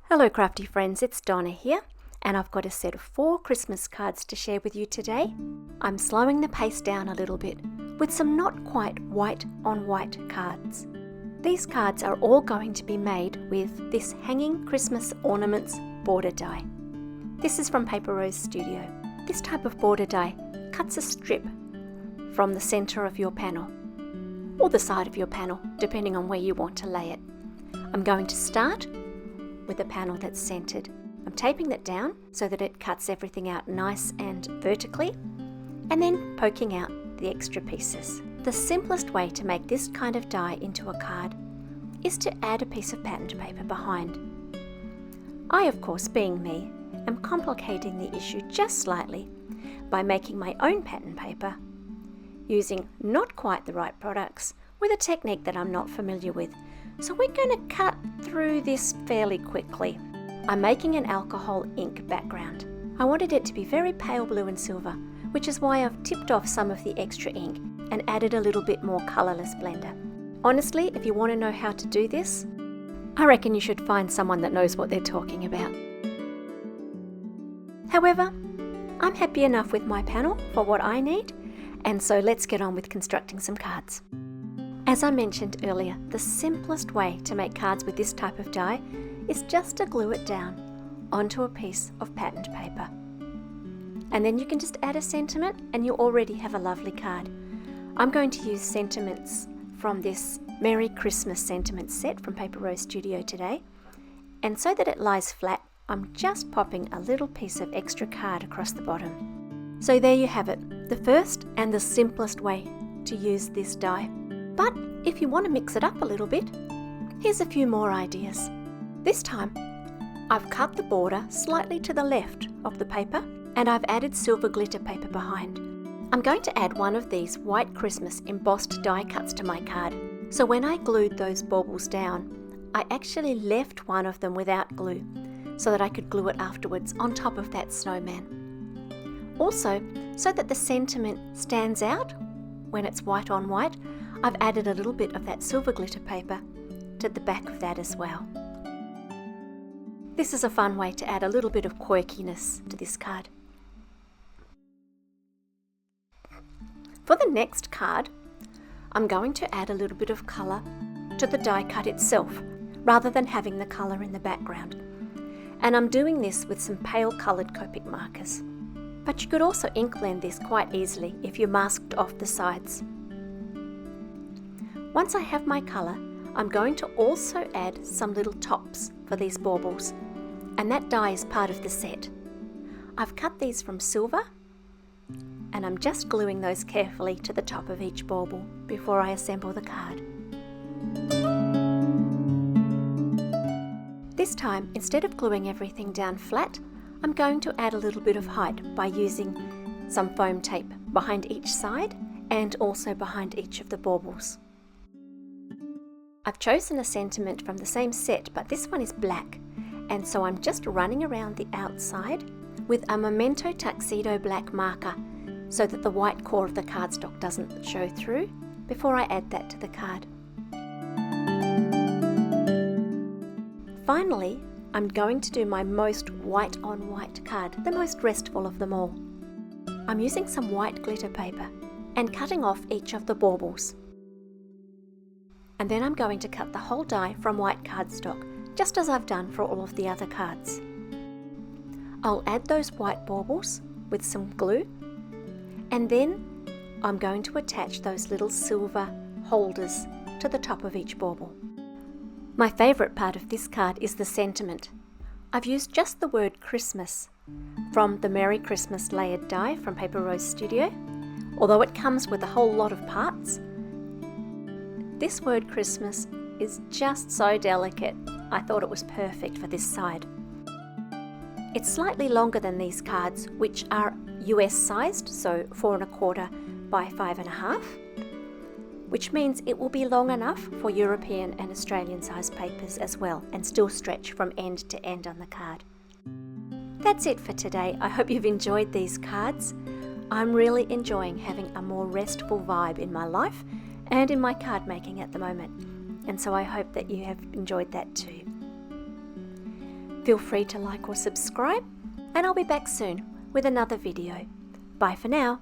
Hello crafty friends, it's Donna here, and I've got a set of 4 Christmas cards to share with you today. I'm slowing the pace down a little bit with some not quite white on white cards. These cards are all going to be made with this hanging Christmas ornaments border die. This is from Paper Rose Studio. This type of border die cuts a strip from the center of your panel, or the side of your panel, depending on where you want to lay it. I'm going to start with a panel that's centered. I'm taping that down so that it cuts everything out nice and vertically, and then poking out the extra pieces. The simplest way to make this kind of die into a card is to add a piece of patterned paper behind. I, of course, being me, am complicating the issue just slightly by making my own pattern paper using not quite the right products with a technique that I'm not familiar with. So we're going to cut through this fairly quickly. I'm making an alcohol ink background. I wanted it to be very pale blue and silver, which is why I've tipped off some of the extra ink and added a little bit more colourless blender. Honestly, if you want to know how to do this, I reckon you should find someone that knows what they're talking about. However, I'm happy enough with my panel for what I need, and so let's get on with constructing some cards. As I mentioned earlier, the simplest way to make cards with this type of die is just to glue it down onto a piece of patterned paper. And then you can just add a sentiment and you already have a lovely card. I'm going to use sentiments from this Merry Christmas sentiment set from Paper Rose Studio today. And so that it lies flat, I'm just popping a little piece of extra card across the bottom. So there you have it, the first and the simplest way to use this die. But if you want to mix it up a little bit, here's a few more ideas. This time, I've cut the border slightly to the left of the paper and I've added silver glitter paper behind. I'm going to add one of these White Christmas embossed die cuts to my card. So when I glued those baubles down, I actually left one of them without glue so that I could glue it afterwards on top of that snowman. Also, so that the sentiment stands out when it's white on white, I've added a little bit of that silver glitter paper to the back of that as well. This is a fun way to add a little bit of quirkiness to this card. For the next card, I'm going to add a little bit of colour to the die cut itself, rather than having the colour in the background. And I'm doing this with some pale coloured Copic markers. But you could also ink blend this quite easily if you masked off the sides. Once I have my colour, I'm going to also add some little tops for these baubles, and that die is part of the set. I've cut these from silver, and I'm just gluing those carefully to the top of each bauble before I assemble the card. This time, instead of gluing everything down flat, I'm going to add a little bit of height by using some foam tape behind each side and also behind each of the baubles. I've chosen a sentiment from the same set, but this one is black, and so I'm just running around the outside with a Memento Tuxedo black marker so that the white core of the cardstock doesn't show through before I add that to the card. Finally, I'm going to do my most white on white card, the most restful of them all. I'm using some white glitter paper and cutting off each of the baubles. And then I'm going to cut the whole die from white cardstock, just as I've done for all of the other cards. I'll add those white baubles with some glue, and then I'm going to attach those little silver holders to the top of each bauble. My favourite part of this card is the sentiment. I've used just the word Christmas from the Merry Christmas layered die from Paper Rose Studio. Although it comes with a whole lot of parts, this word Christmas is just so delicate, I thought it was perfect for this side. It's slightly longer than these cards, which are US sized, so 4 1/4 by 5 1/2, which means it will be long enough for European and Australian sized papers as well, and still stretch from end to end on the card. That's it for today. I hope you've enjoyed these cards. I'm really enjoying having a more restful vibe in my life and in my card making at the moment, and so I hope that you have enjoyed that too. Feel free to like or subscribe, and I'll be back soon with another video. Bye for now.